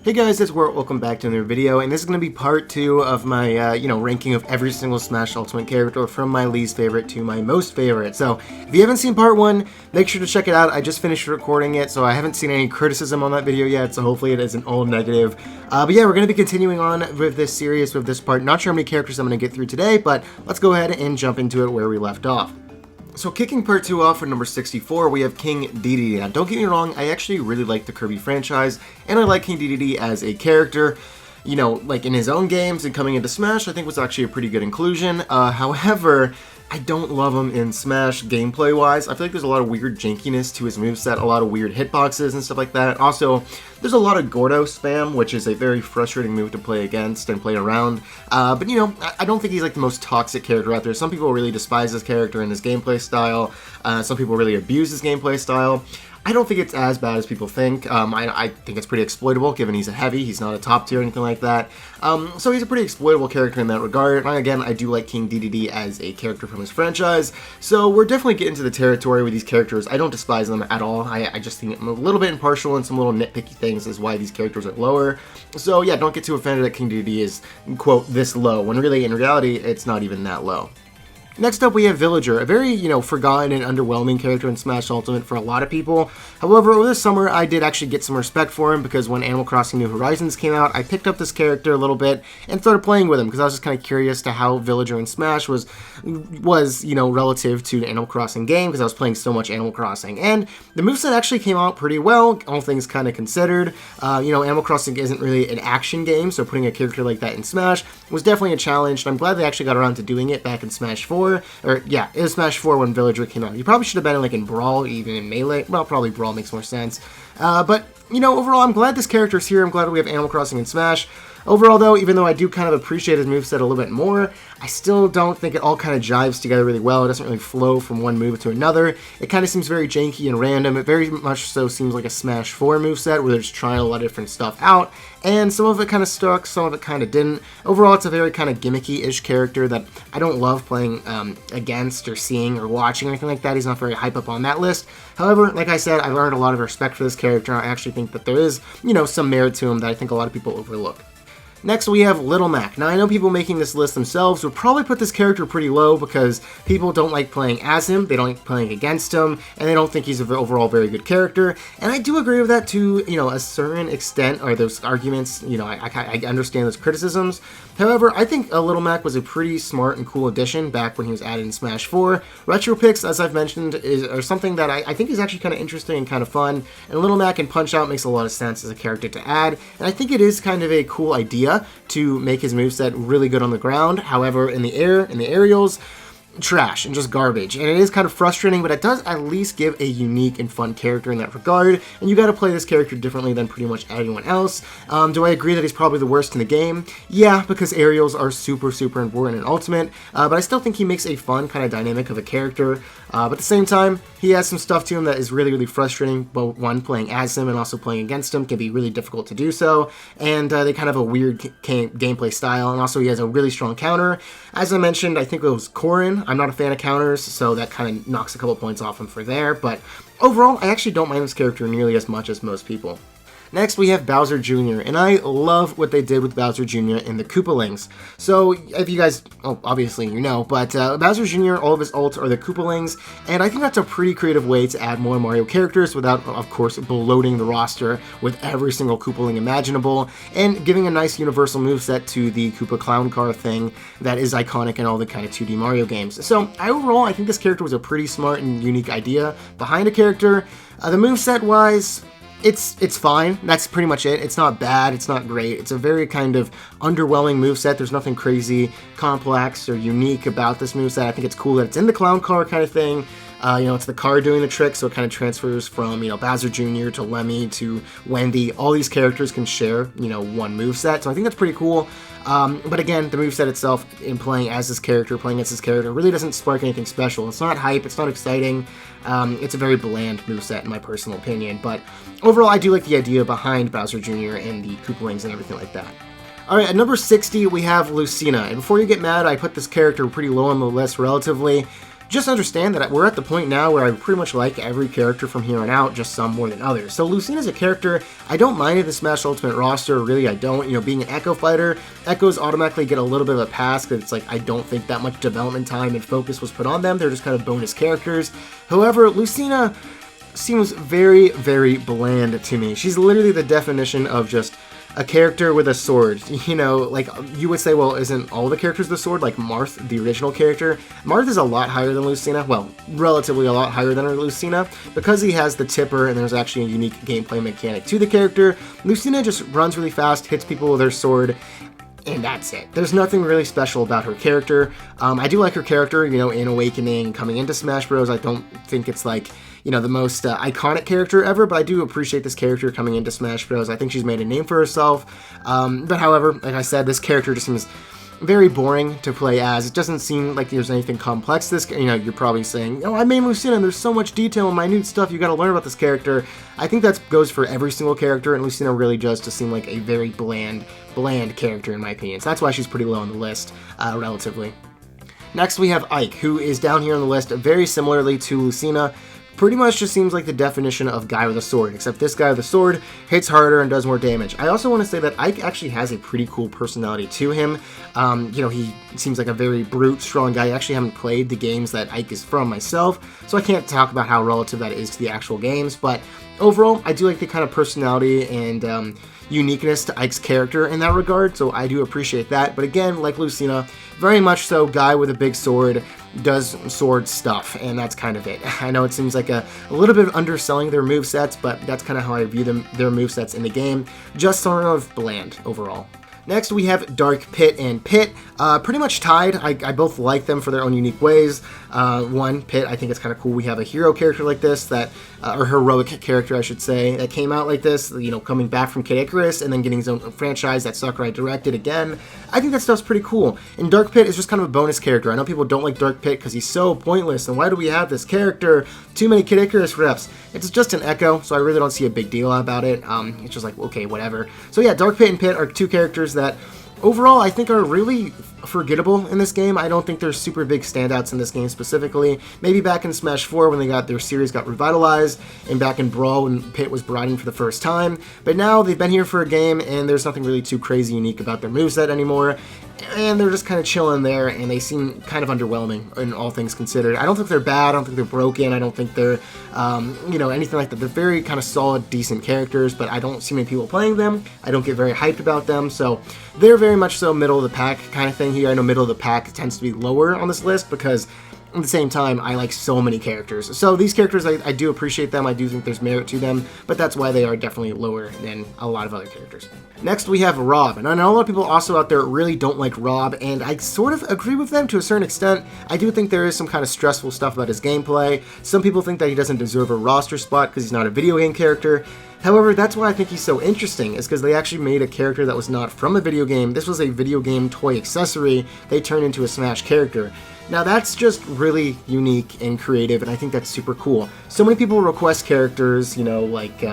Hey guys, it's Wert. Welcome back to another video, and this is going to be part 2 of my, ranking of every single Smash Ultimate character from my least favorite to my most favorite. So, if you haven't seen part 1, make sure to check it out. I just finished recording it, so I haven't seen any criticism on that video yet, so hopefully it isn't all negative. But yeah, we're going to be continuing on with this series, with this part. Not sure how many characters I'm going to get through today, but let's go ahead and jump into it where we left off. So kicking part 2 off for number 64, we have King Dedede. Now don't get me wrong, I actually really like the Kirby franchise, and I like King Dedede as a character. You know, like in his own games and coming into Smash, I think was actually a pretty good inclusion. However, I don't love him in Smash gameplay-wise. I feel like there's a lot of weird jankiness to his moveset, a lot of weird hitboxes and stuff like that. Also, there's a lot of Gordo spam, which is a very frustrating move to play against and play around. But, you know, I don't think he's like the most toxic character out there. Some people really despise his character and his gameplay style. Some people really abuse his gameplay style. I don't think it's as bad as people think. I think it's pretty exploitable, given he's a heavy, he's not a top tier or anything like that. So he's a pretty exploitable character in that regard. And again, I do like King Dedede as a character from his franchise. So we're definitely getting to the territory with these characters. I don't despise them at all. I just think I'm a little bit impartial, and some little nitpicky things is why these characters are lower. So yeah, don't get too offended that King Dedede is, quote, this low, when really, in reality, it's not even that low. Next up, we have Villager, a very, forgotten and underwhelming character in Smash Ultimate for a lot of people. However, over this summer, I did actually get some respect for him, because when Animal Crossing New Horizons came out, I picked up this character a little bit and started playing with him, because I was just kind of curious to how Villager in Smash was relative to the Animal Crossing game, because I was playing so much Animal Crossing. And the moveset actually came out pretty well, all things kind of considered. Animal Crossing isn't really an action game, so putting a character like that in Smash was definitely a challenge, and I'm glad they actually got around to doing it back in Smash 4. Or, yeah, it was Smash 4 when Villager came out. You probably should have been in Brawl, even in Melee. Well, probably Brawl makes more sense. But, overall, I'm glad this character's here. I'm glad we have Animal Crossing in Smash. Overall, though, even though I do kind of appreciate his moveset a little bit more, I still don't think it all kind of jives together really well. It doesn't really flow from one move to another. It kind of seems very janky and random. It very much so seems like a Smash 4 moveset where they're just trying a lot of different stuff out, and some of it kind of stuck, some of it kind of didn't. Overall, it's a very kind of gimmicky-ish character that I don't love playing against or seeing or watching or anything like that. He's not very hype up on that list. However, like I said, I've learned a lot of respect for this character. I actually think that there is, some merit to him that I think a lot of people overlook. Next, we have Little Mac. Now, I know people making this list themselves would probably put this character pretty low because people don't like playing as him, they don't like playing against him, and they don't think he's an overall very good character. And I do agree with that to, a certain extent, or those arguments, I understand those criticisms. However, I think Little Mac was a pretty smart and cool addition back when he was added in Smash 4. Retro picks, as I've mentioned, are something that I think is actually kind of interesting and kind of fun, and Little Mac and Punch-Out makes a lot of sense as a character to add, and I think it is kind of a cool idea to make his moveset really good on the ground. However, in the air, in the aerials, trash and just garbage, and it is kind of frustrating, but it does at least give a unique and fun character in that regard, and you got to play this character differently than pretty much anyone else. Do I agree that he's probably the worst in the game? Yeah, because aerials are super important in Ultimate, but I still think he makes a fun kind of dynamic of a character. But at the same time, he has some stuff to him that is really frustrating. Both one, playing as him and also playing against him can be really difficult to do so, and they kind of have a weird gameplay style, and also he has a really strong counter. As I mentioned, I think it was Corrin. I'm not a fan of counters, so that kind of knocks a couple points off him for there, but overall, I actually don't mind this character nearly as much as most people. Next, we have Bowser Jr., and I love what they did with Bowser Jr. in the Koopalings. So, if you guys, obviously you know, but Bowser Jr., all of his ults are the Koopalings, and I think that's a pretty creative way to add more Mario characters without, of course, bloating the roster with every single Koopaling imaginable, and giving a nice universal moveset to the Koopa Clown Car thing that is iconic in all the kind of 2D Mario games. So, overall, I think this character was a pretty smart and unique idea behind a character. The moveset-wise, it's fine. That's pretty much it. It's not bad. It's not great. It's a very kind of underwhelming moveset. There's nothing crazy, complex, or unique about this moveset. I think it's cool that it's in the clown car kind of thing. It's the car doing the trick, so it kind of transfers from, Bowser Jr. to Lemmy to Wendy. All these characters can share, one moveset, so I think that's pretty cool. But again, the moveset itself, in playing as this character, playing as this character, really doesn't spark anything special. It's not hype, it's not exciting. It's a very bland moveset in my personal opinion, but overall I do like the idea behind Bowser Jr. and the Koopalings and everything like that. Alright, at number 60 we have Lucina, and before you get mad, I put this character pretty low on the list relatively. just understand that we're at the point now where I pretty much like every character from here on out, just some more than others. So Lucina's a character I don't mind in the Smash Ultimate roster, really I don't. You know, being an Echo fighter, Echoes automatically get a little bit of a pass because it's like I don't think that much development time and focus was put on them. They're just kind of bonus characters. However, Lucina seems very, very bland to me. She's literally the definition of just a character with a sword. You know, like, you would say, well, isn't all the characters the sword? Like Marth, the original character. Marth is a lot higher than Lucina. Well, relatively a lot higher than Lucina. Because he has the tipper and there's actually a unique gameplay mechanic to the character, Lucina just runs really fast, hits people with her sword, and that's it. There's nothing really special about her character. I do like her character, you know, in Awakening, coming into Smash Bros. I don't think it's like, you know, the most iconic character ever, but I do appreciate this character coming into Smash Bros. I think she's made a name for herself. But however, like I said, this character just seems very boring to play as. It doesn't seem like there's anything complex. This, you know, you're probably saying, oh, I made Lucina and there's so much detail and minute stuff you gotta learn about this character. I think that goes for every single character, and Lucina really does just seem like a very bland character in my opinion. So that's why she's pretty low on the list, relatively. Next we have Ike, who is down here on the list very similarly to Lucina. Pretty much just seems like the definition of guy with a sword, except this guy with a sword hits harder and does more damage. I also want to say that Ike actually has a pretty cool personality to him. You know, he seems like a very brute, strong guy. I actually haven't played the games that Ike is from myself, so I can't talk about how relative that is to the actual games, but overall, I do like the kind of personality and uniqueness to Ike's character in that regard, so I do appreciate that. But again, like Lucina, very much so guy with a big sword, does sword stuff, and that's kind of it. I know it seems like a little bit of underselling their movesets, but that's kind of how I view their movesets in the game. Just sort of bland overall. Next, we have Dark Pit and Pit. Pretty much tied. I both like them for their own unique ways. One, Pit, I think it's kind of cool. We have a hero character like this, that or heroic character, I should say, that came out like this, you know, coming back from Kid Icarus and then getting his own franchise that Sakurai directed again. I think that stuff's pretty cool. And Dark Pit is just kind of a bonus character. I know people don't like Dark Pit because he's so pointless, and why do we have this character? Too many Kid Icarus reps. It's just an Echo, so I really don't see a big deal about it. It's just like, okay, whatever. So yeah, Dark Pit and Pit are two characters that overall I think are really forgettable in this game. I don't think there's super big standouts in this game specifically. Maybe back in Smash 4 when their series got revitalized, and back in Brawl when Pit was brought in for the first time. But now they've been here for a game and there's nothing really too crazy unique about their moveset anymore. And they're just kind of chilling there, and they seem kind of underwhelming in all things considered. I don't think they're bad, I don't think they're broken, I don't think they're, you know, anything like that. They're very kind of solid, decent characters, but I don't see many people playing them. I don't get very hyped about them, so they're very much so middle of the pack kind of thing here. I know middle of the pack tends to be lower on this list because at the same time, I like so many characters. So these characters, I do appreciate them. I do think there's merit to them, but that's why they are definitely lower than a lot of other characters. Next, we have R.O.B, and I know a lot of people also out there really don't like R.O.B, and I sort of agree with them to a certain extent. I do think there is some kind of stressful stuff about his gameplay. Some people think that he doesn't deserve a roster spot because he's not a video game character. However, that's why I think he's so interesting, is because they actually made a character that was not from a video game. This was a video game toy accessory they turned into a Smash character. Now that's just really unique and creative, and I think that's super cool. So many people request characters, you know, like,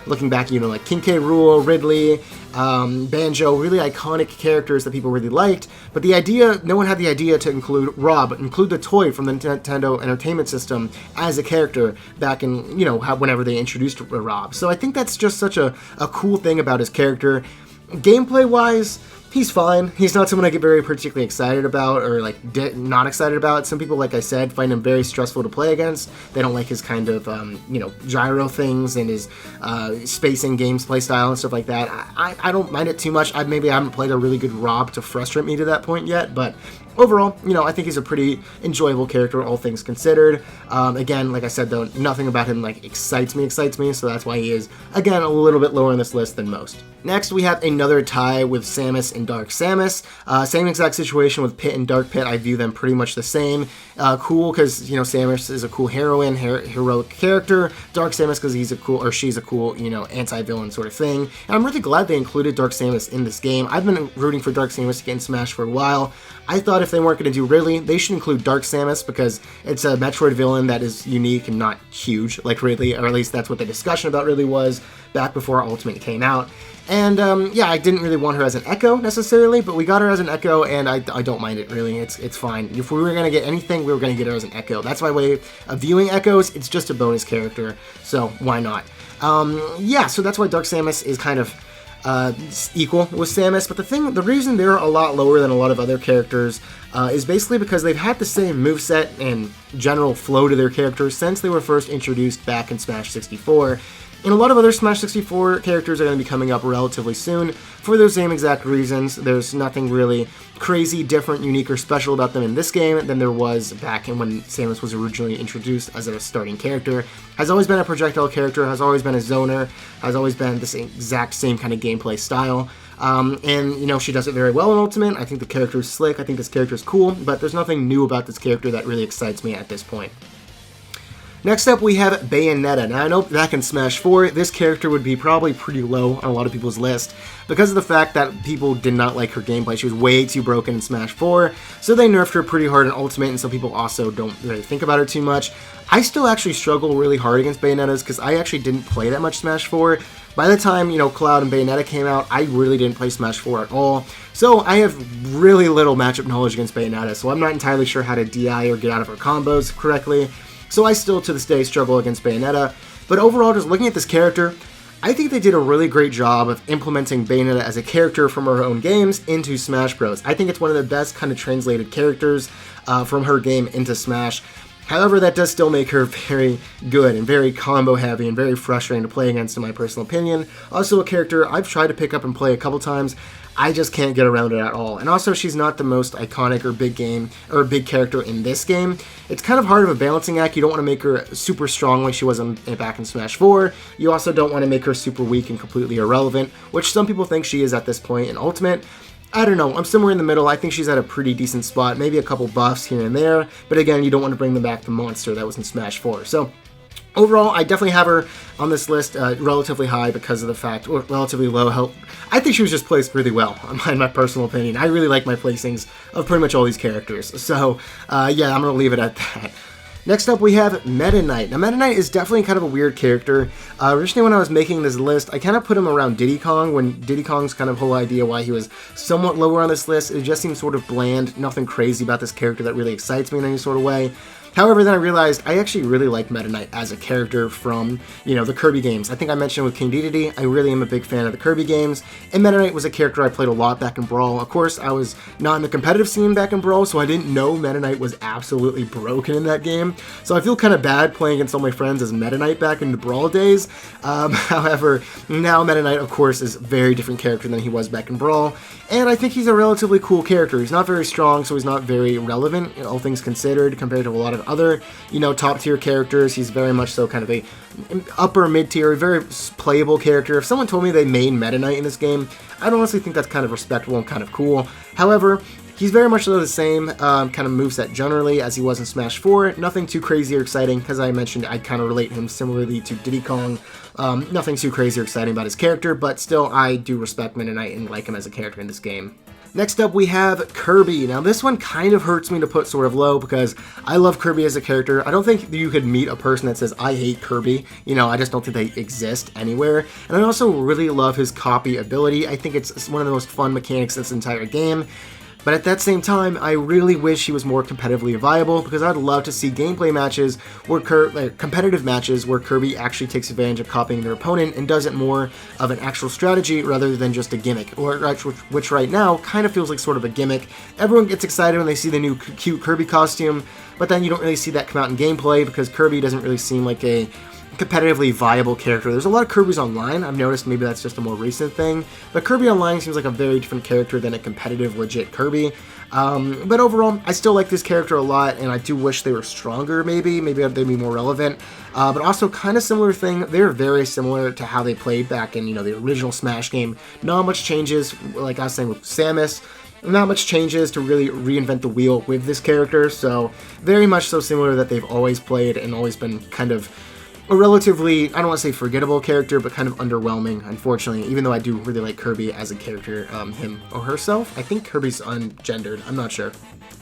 looking back, you know, like King K. Rool, Ridley, Banjo, really iconic characters that people really liked, but the idea, no one had the idea to include R.O.B, include the toy from the Nintendo Entertainment System as a character back in, you know, whenever they introduced R.O.B. So I think that's just such a cool thing about his character. Gameplay-wise, he's fine. He's not someone I get very particularly excited about, or like not excited about. Some people, like I said, find him very stressful to play against. They don't like his kind of, you know, gyro things and his spacing games play style and stuff like that. I don't mind it too much. Maybe I haven't played a really good R.O.B to frustrate me to that point yet, but overall, you know, I think he's a pretty enjoyable character, all things considered. Again, like I said, though, nothing about him like excites me, so that's why he is, again, a little bit lower on this list than most. Next, we have another tie with Samus and Dark Samus. Same exact situation with Pit and Dark Pit. I view them pretty much the same. Cool because, you know, Samus is a cool heroine, heroic character. Dark Samus because he's a cool, or she's a cool, you know, anti-villain sort of thing. And I'm really glad they included Dark Samus in this game. I've been rooting for Dark Samus to get in Smash for a while. I thought if they weren't going to do Ridley, they should include Dark Samus because it's a Metroid villain that is unique and not huge like Ridley, or at least that's what the discussion about Ridley was. back before Ultimate came out. And yeah, I didn't really want her as an Echo necessarily, but we got her as an Echo, and I don't mind it really. It's fine. If we were gonna get anything, we were gonna get her as an Echo. That's my way of viewing Echoes. It's just a bonus character, so why not? Yeah, so that's why Dark Samus is kind of equal with Samus. But the reason they're a lot lower than a lot of other characters is basically because they've had the same moveset and general flow to their characters since they were first introduced back in Smash 64. And a lot of other Smash 64 characters are going to be coming up relatively soon for those same exact reasons. There's nothing really crazy, different, unique, or special about them in this game than there was back in when Samus was originally introduced as a starting character. Has always been a projectile character, has always been a zoner, has always been the exact same kind of gameplay style. And, you know, she does it very well in Ultimate. I think the character is slick, I think this character is cool, but there's nothing new about this character that really excites me at this point. Next up, we have Bayonetta. Now, I know back in Smash 4, this character would be probably pretty low on a lot of people's list because of the fact that people did not like her gameplay. She was way too broken in Smash 4, so they nerfed her pretty hard in Ultimate, and some people also don't really think about her too much. I still actually struggle really hard against Bayonettas because I actually didn't play that much Smash 4. By the time, you know, Cloud and Bayonetta came out, I really didn't play Smash 4 at all. So I have really little matchup knowledge against Bayonetta, so I'm not entirely sure how to DI or get out of her combos correctly. So I still, to this day, struggle against Bayonetta. But overall, just looking at this character, I think they did a really great job of implementing Bayonetta as a character from her own games into Smash Bros. I think it's one of the best kind of translated characters from her game into Smash. However, that does still make her very good and very combo heavy and very frustrating to play against, in my personal opinion. Also a character I've tried to pick up and play a couple times. I just can't get around it at all. And also, she's not the most iconic or big character in this game. It's kind of hard of a balancing act. You don't want to make her super strong like she was back in Smash 4. You also don't want to make her super weak and completely irrelevant, which some people think she is at this point in Ultimate. I don't know, I'm somewhere in the middle. I think she's at a pretty decent spot, maybe a couple buffs here and there, but again, you don't want to bring them back the monster that was in Smash 4. So overall, I definitely have her on this list relatively high because of the fact, or relatively low health. I think she was just placed really well, in my personal opinion. I really like my placings of pretty much all these characters. So, yeah, I'm going to leave it at that. Next up, we have Meta Knight. Now, Meta Knight is definitely kind of a weird character. Originally, when I was making this list, I kind of put him around Diddy Kong, when Diddy Kong's kind of whole idea why he was somewhat lower on this list. It just seems sort of bland, nothing crazy about this character that really excites me in any sort of way. However, then I realized I actually really like Meta Knight as a character from, you know, the Kirby games. I think I mentioned with King Dedede, I really am a big fan of the Kirby games, and Meta Knight was a character I played a lot back in Brawl. Of course, I was not in the competitive scene back in Brawl, so I didn't know Meta Knight was absolutely broken in that game. So I feel kind of bad playing against all my friends as Meta Knight back in the Brawl days. However, now Meta Knight, of course, is a very different character than he was back in Brawl, and I think he's a relatively cool character. He's not very strong, so he's not very relevant, all things considered, compared to a lot of other, you know, top tier characters. He's very much so kind of a upper mid tier, very playable character. If someone told me they main Meta Knight in this game, I'd honestly think that's kind of respectable and kind of cool. However, he's very much so the same kind of moveset generally as he was in Smash 4. Nothing too crazy or exciting, because I mentioned I kind of relate him similarly to Diddy Kong. Nothing too crazy or exciting about his character, but still I do respect Meta Knight and like him as a character in this game. Next up, we have Kirby. Now, this one kind of hurts me to put sort of low because I love Kirby as a character. I don't think you could meet a person that says, I hate Kirby. You know, I just don't think they exist anywhere. And I also really love his copy ability. I think it's one of the most fun mechanics in this entire game. But at that same time, I really wish he was more competitively viable because I'd love to see gameplay matches where competitive matches where Kirby actually takes advantage of copying their opponent and does it more of an actual strategy rather than just a gimmick, which right now kind of feels like sort of a gimmick. Everyone gets excited when they see the new cute Kirby costume, but then you don't really see that come out in gameplay because Kirby doesn't really seem like a competitively viable character. There's a lot of Kirby's online. I've noticed maybe that's just a more recent thing, but Kirby Online seems like a very different character than a competitive, legit Kirby. But overall, I still like this character a lot, and I do wish they were stronger, maybe they'd be more relevant. But also, kind of similar thing, they're very similar to how they played back in, you know, the original Smash game. Not much changes, like I was saying with Samus. Not much changes to really reinvent the wheel with this character, so very much so similar that they've always played and always been kind of a relatively, I don't want to say forgettable character, but kind of underwhelming, unfortunately, even though I do really like Kirby as a character, him or herself. I think Kirby's ungendered, I'm not sure.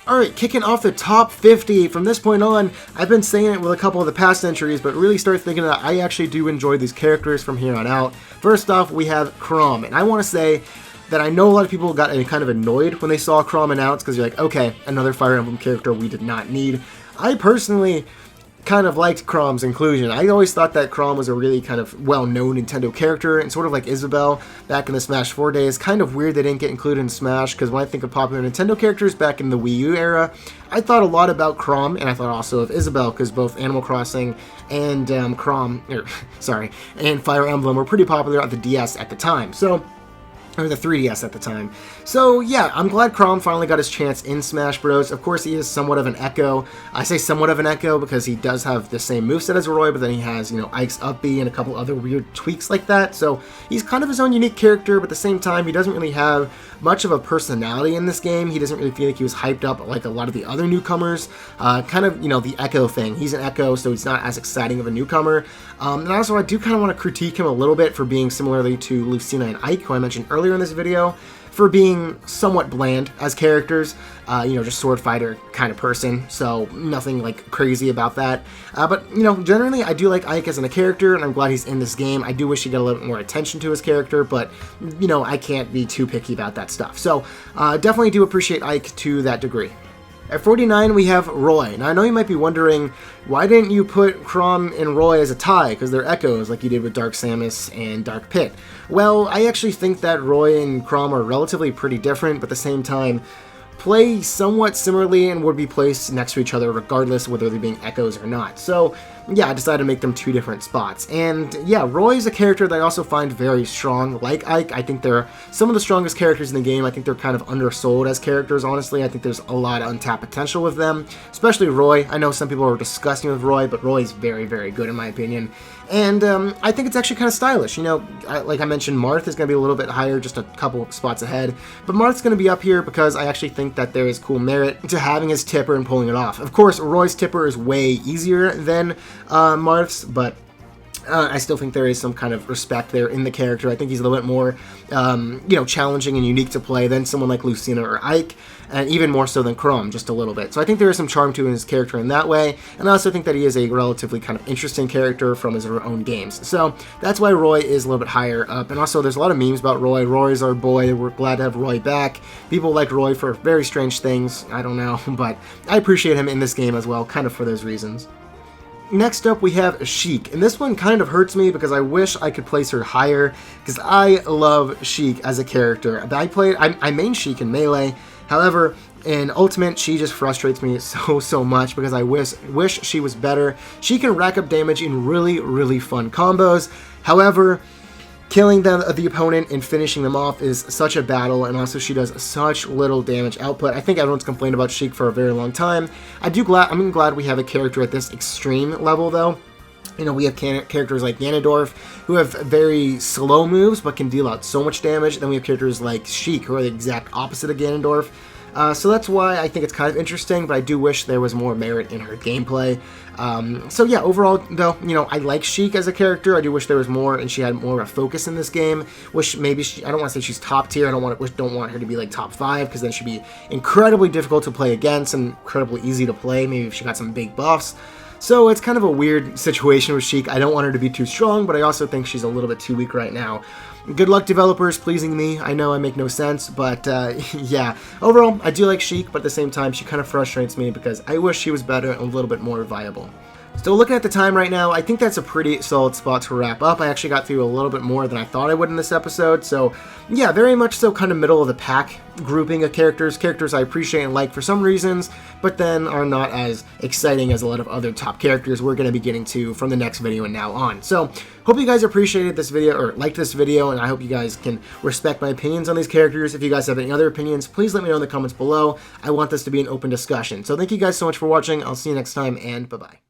Alright, kicking off the top 50. From this point on, I've been saying it with a couple of the past entries, but really start thinking that I actually do enjoy these characters from here on out. First off, we have Chrom, and I want to say that I know a lot of people got kind of annoyed when they saw Chrom announced, because you're like, okay, another Fire Emblem character we did not need. I personally kind of liked Chrom's inclusion. I always thought that Chrom was a really kind of well-known Nintendo character, and sort of like Isabelle back in the Smash 4 days. Kind of weird they didn't get included in Smash, because when I think of popular Nintendo characters back in the Wii U era, I thought a lot about Chrom, and I thought also of Isabelle, because both Animal Crossing and and Fire Emblem were pretty popular on the DS at the time. Or the 3DS at the time. So yeah, I'm glad Chrom finally got his chance in Smash Bros. Of course, he is somewhat of an echo. I say somewhat of an echo because he does have the same moveset as Roy, but then he has, you know, Ike's up B and a couple other weird tweaks like that. So he's kind of his own unique character, but at the same time, he doesn't really have much of a personality in this game. He doesn't really feel like he was hyped up like a lot of the other newcomers. Kind of, you know, the echo thing. He's an echo, so he's not as exciting of a newcomer. And also, I do kind of want to critique him a little bit for being similarly to Lucina and Ike, who I mentioned earlier in this video, for being somewhat bland as characters, you know, just sword fighter kind of person, so nothing like crazy about that. But, you know, generally I do like Ike as a character, and I'm glad he's in this game. I do wish he got a little bit more attention to his character, but, you know, I can't be too picky about that stuff. So, definitely do appreciate Ike to that degree. At 49, we have Roy. Now, I know you might be wondering, why didn't you put Chrom and Roy as a tie? Because they're echoes, like you did with Dark Samus and Dark Pit. Well, I actually think that Roy and Chrom are relatively pretty different, but at the same time, play somewhat similarly and would be placed next to each other regardless of whether they're being echoes or not. So, yeah, I decided to make them two different spots. And yeah, Roy's a character that I also find very strong. Like Ike, I think they're some of the strongest characters in the game. I think they're kind of undersold as characters, honestly. I think there's a lot of untapped potential with them, especially Roy. I know some people are disgusting with Roy, but Roy's very, very good in my opinion. And I think it's actually kind of stylish. You know, like I mentioned, Marth is going to be a little bit higher, just a couple spots ahead. But Marth's going to be up here because I actually think that there is cool merit to having his tipper and pulling it off. Of course, Roy's tipper is way easier than Marth's, but I still think there is some kind of respect there in the character. I think he's a little bit more, you know, challenging and unique to play than someone like Lucina or Ike, and even more so than Chrom, just a little bit. So I think there is some charm to his character in that way, and I also think that he is a relatively kind of interesting character from his own games. So that's why Roy is a little bit higher up, and also there's a lot of memes about Roy. Roy's our boy. We're glad to have Roy back. People like Roy for very strange things. I don't know, but I appreciate him in this game as well, kind of for those reasons. Next up, we have Sheik, and this one kind of hurts me because I wish I could place her higher, because I love Sheik as a character. I main Sheik in Melee, however, in Ultimate, she just frustrates me so much because I wish she was better. She can rack up damage in really, really fun combos, however, killing the opponent and finishing them off is such a battle, and also she does such little damage output. I think everyone's complained about Sheik for a very long time. I'm glad we have a character at this extreme level, though. You know, we have characters like Ganondorf, who have very slow moves, but can deal out so much damage. Then we have characters like Sheik, who are the exact opposite of Ganondorf. So that's why I think it's kind of interesting, but I do wish there was more merit in her gameplay. So yeah, overall, though, you know, I like Sheik as a character. I do wish there was more, and she had more of a focus in this game. Wish maybe I don't want to say she's top tier. I don't want her to be like top 5, because then she'd be incredibly difficult to play against and incredibly easy to play. Maybe if she got some big buffs. So it's kind of a weird situation with Sheik. I don't want her to be too strong, but I also think she's a little bit too weak right now. Good luck, developers, pleasing me. I know I make no sense, but yeah. Overall, I do like Sheik, but at the same time, she kind of frustrates me because I wish she was better and a little bit more viable. Still looking at the time right now, I think that's a pretty solid spot to wrap up. I actually got through a little bit more than I thought I would in this episode, so yeah, very much so kind of middle of the pack grouping of characters I appreciate and like for some reasons, but then are not as exciting as a lot of other top characters we're going to be getting to from the next video and now on. So, hope you guys appreciated this video, or liked this video, and I hope you guys can respect my opinions on these characters. If you guys have any other opinions, please let me know in the comments below. I want this to be an open discussion. So thank you guys so much for watching. I'll see you next time, and bye-bye.